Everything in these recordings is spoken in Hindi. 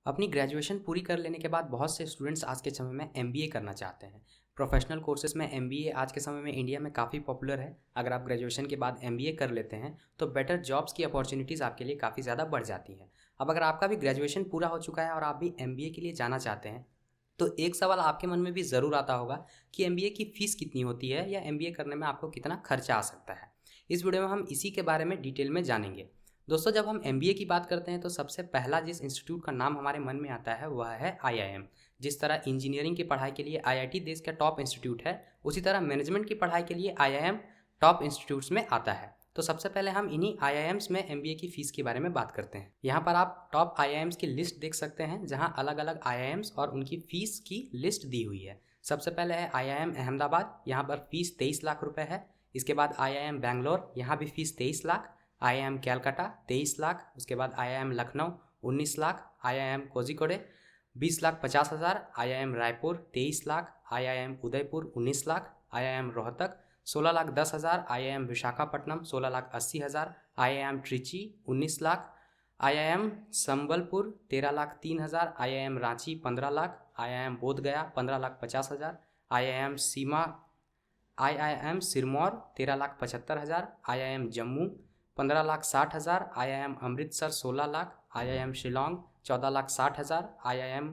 अपनी ग्रेजुएशन पूरी कर लेने के बाद बहुत से स्टूडेंट्स आज के समय में एमबीए करना चाहते हैं। प्रोफेशनल कोर्सेज में एमबीए आज के समय में इंडिया में काफ़ी पॉपुलर है। अगर आप ग्रेजुएशन के बाद एमबीए कर लेते हैं तो बेटर जॉब्स की अपॉर्चुनिटीज़ आपके लिए काफ़ी ज़्यादा बढ़ जाती हैं। अब अगर आपका भी ग्रेजुएशन पूरा हो चुका है और आप भी एमबीए के लिए जाना चाहते हैं तो एक सवाल आपके मन में भी ज़रूर आता होगा कि एमबीए की फ़ीस कितनी होती है या एमबीए करने में आपको कितना खर्चा आ सकता है। इस वीडियो में हम इसी के बारे में डिटेल में जानेंगे। दोस्तों, जब हम एमबीए की बात करते हैं तो सबसे पहला जिस इंस्टीट्यूट का नाम हमारे मन में आता है वह है आईआईएम। जिस तरह इंजीनियरिंग की पढ़ाई के लिए आईआईटी देश का टॉप इंस्टीट्यूट है, उसी तरह मैनेजमेंट की पढ़ाई के लिए आईआईएम टॉप इंस्टीट्यूट्स में आता है। तो सबसे पहले हम इन्हीं आईआईएम्स में एमबीए की फ़ीस के बारे में बात करते हैं। यहाँ पर आप टॉप आईआईएम्स की लिस्ट देख सकते हैं, जहाँ अलग अलग आईआईएम्स और उनकी फ़ीस की लिस्ट दी हुई है। सबसे पहले है आईआईएम अहमदाबाद, यहाँ पर फ़ीस 23 लाख रुपये है। इसके बाद आईआईएम बैंगलोर, यहाँ भी फ़ीस 23 लाख। आईआईएम कैलकाटा 23 लाख। उसके बाद IIM Lucknow 19 lakh. IIM Kozhikode 20,50,000। IIM Raipur 23 lakh. IIM Udaipur 19 lakh. IIM Rohtak 16,10,000। IIM Visakhapatnam 16,80,000। IIM Trichy 19 lakh. IIM Sambalpur 13,03,000। IIM Ranchi 15 lakh. IIM Bodhgaya 15,50,000। IIM Sirmaur 13,75,000। IIM Jammu 15,60,000। IIM Amritsar 16 lakh. IIM Shillong 14,60,000। IIM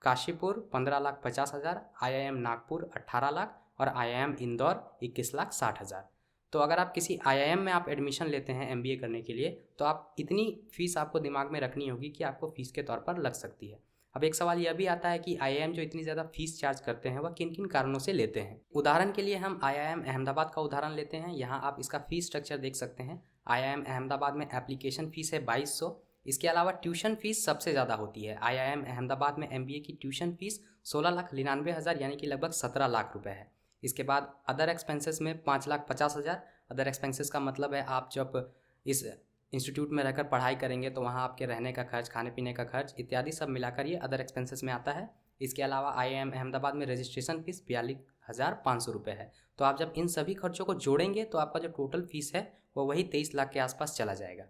Kashipur 15,50,000। IIM Nagpur 18 lakh और आईआईएम इंदौर 21,60,000। तो अगर आप किसी आईआईएम में आप एडमिशन लेते हैं एमबीए करने के लिए तो आप इतनी फ़ीस आपको दिमाग में रखनी होगी कि आपको फ़ीस के तौर पर लग सकती है। अब एक सवाल यह भी आता है कि आईआईएम जो इतनी ज़्यादा फ़ीस चार्ज करते हैं वह किन किन कारणों से लेते हैं। उदाहरण के लिए हम आईआईएम अहमदाबाद का उदाहरण लेते हैं। यहाँ आप इसका फ़ीस स्ट्रक्चर देख सकते हैं। आईआईएम अहमदाबाद में एप्लीकेशन फ़ीस है 2200। इसके अलावा ट्यूशन फ़ीस सबसे ज़्यादा होती है। आईआईएम अहमदाबाद में एमबीए की ट्यूशन फ़ीस 16,99,000 यानी कि लगभग 17 लाख रुपये है। इसके बाद अदर एक्सपेंसेस में 5,50,000। अदर एक्सपेंसेस का मतलब है आप जब इस इंस्टीट्यूट में रहकर पढ़ाई करेंगे तो वहाँ आपके रहने का खर्च, खाने पीने का खर्च इत्यादि सब मिलाकर ये अदर एक्सपेंसेस में आता है। इसके अलावा आईआईएम अहमदाबाद में रजिस्ट्रेशन फ़ीस 42,500 रुपये है। तो आप जब इन सभी खर्चों को जोड़ेंगे तो आपका जो टोटल फ़ीस है वो वही 23 लाख के आसपास चला जाएगा।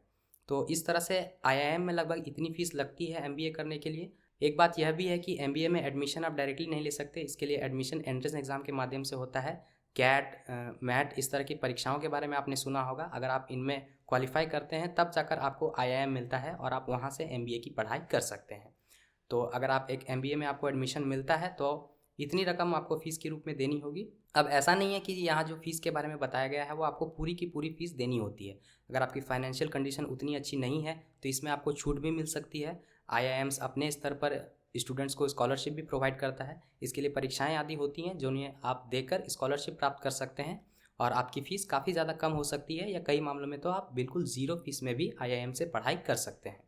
तो इस तरह से आईआईएम में लगभग इतनी फ़ीस लगती है एमबीए करने के लिए। एक बात यह भी है कि एमबीए में एडमिशन आप डायरेक्टली नहीं ले सकते। इसके लिए एडमिशन एंट्रेंस एग्ज़ाम के माध्यम से होता है। कैट, मैट इस तरह की परीक्षाओं के बारे में आपने सुना होगा। अगर आप इनमें क्वालिफाई करते हैं तब जाकर आपको आईआईएम मिलता है और आप वहाँ से एमबीए की पढ़ाई कर सकते हैं। तो अगर आप एक एमबीए में आपको एडमिशन मिलता है तो इतनी रकम आपको फ़ीस के रूप में देनी होगी। अब ऐसा नहीं है कि यहाँ जो फ़ीस के बारे में बताया गया है वो आपको पूरी की पूरी फ़ीस देनी होती है। अगर आपकी फाइनेंशियल कंडीशन उतनी अच्छी नहीं है तो इसमें आपको छूट भी मिल सकती है। आईआईएम्स अपने स्तर पर स्टूडेंट्स को स्कॉलरशिप भी प्रोवाइड करता है। इसके लिए परीक्षाएं आदि होती हैं जो उन्हें आप देकर स्कॉलरशिप प्राप्त कर सकते हैं और आपकी फ़ीस काफ़ी ज़्यादा कम हो सकती है या कई मामलों में तो आप बिल्कुल ज़ीरो फीस में भी आईआईएम से पढ़ाई कर सकते हैं।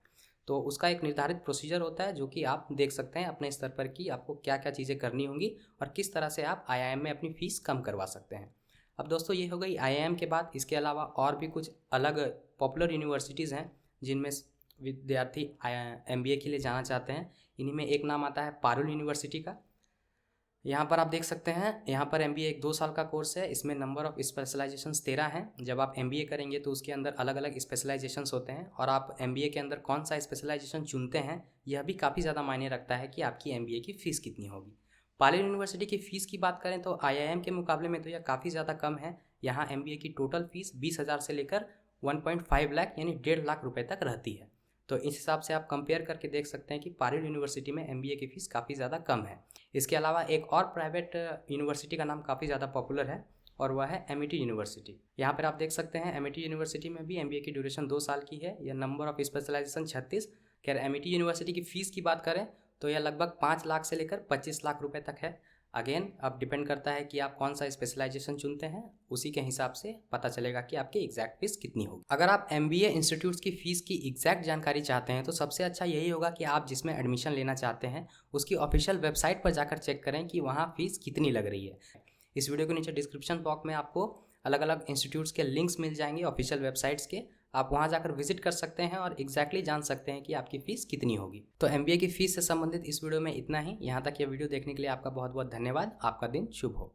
तो उसका एक निर्धारित प्रोसीजर होता है जो कि आप देख सकते हैं अपने स्तर पर कि आपको क्या क्या चीज़ें करनी होंगी और किस तरह से आप आईआईएम में अपनी फ़ीस कम करवा सकते हैं। अब दोस्तों, ये हो गई आईआईएम के बाद। इसके अलावा और भी कुछ अलग पॉपुलर यूनिवर्सिटीज़ हैं जिनमें विद्यार्थी एमबीए के लिए जाना चाहते हैं। इन्हीं में एक नाम आता है पारुल यूनिवर्सिटी का। यहाँ पर आप देख सकते हैं, यहाँ पर एमबीए एक 2 साल का कोर्स है। इसमें नंबर ऑफ़ स्पेशलाइजेशंस 13 हैं। जब आप एमबीए करेंगे तो उसके अंदर अलग अलग स्पेशलाइजेशंस होते हैं और आप एमबीए के अंदर कौन सा स्पेशलाइजेशन चुनते हैं यह भी काफ़ी ज़्यादा मायने रखता है कि आपकी एमबीए की फ़ीस कितनी होगी। पारुल यूनिवर्सिटी की फ़ीस की बात करें तो आईआईएम के मुकाबले में तो यह काफ़ी ज़्यादा कम है। यहाँ एमबीए की टोटल फ़ीस 20,000 से लेकर 1.5 लाख यानी 1.5 लाख रुपये तक रहती है। तो इस हिसाब से आप कंपेयर करके देख सकते हैं कि पारुल यूनिवर्सिटी में एमबीए की फ़ीस काफ़ी ज़्यादा कम है। इसके अलावा एक और प्राइवेट यूनिवर्सिटी का नाम काफ़ी ज़्यादा पॉपुलर है और वह है एमिटी यूनिवर्सिटी। यहाँ पर आप देख सकते हैं एमिटी यूनिवर्सिटी में भी एमबीए की ड्यूरेशन 2 साल की है। यह नंबर ऑफ़ स्पेशलाइजेशन 36। खैर, एमिटी यूनिवर्सिटी की फ़ीस की बात करें तो यह लगभग 5 लाख से लेकर 25 लाख रुपये तक है। अगेन अब डिपेंड करता है कि आप कौन सा स्पेशलाइजेशन चुनते हैं, उसी के हिसाब से पता चलेगा कि आपकी एग्जैक्ट फीस कितनी होगी। अगर आप एमबीए इंस्टीट्यूट्स की फ़ीस की एग्जैक्ट जानकारी चाहते हैं तो सबसे अच्छा यही होगा कि आप जिसमें एडमिशन लेना चाहते हैं उसकी ऑफिशियल वेबसाइट पर जाकर चेक करें कि वहाँ फ़ीस कितनी लग रही है। इस वीडियो के नीचे डिस्क्रिप्शन बॉक्स में आपको अलग अलग इंस्टीट्यूट्स के लिंक्स मिल जाएंगे ऑफिशियल वेबसाइट्स के। आप वहां जाकर विजिट कर सकते हैं और एग्जैक्टली जान सकते हैं कि आपकी फ़ीस कितनी होगी। तो एमबीए की फ़ीस से संबंधित इस वीडियो में इतना ही। यहाँ तक ये वीडियो देखने के लिए आपका बहुत बहुत धन्यवाद। आपका दिन शुभ हो।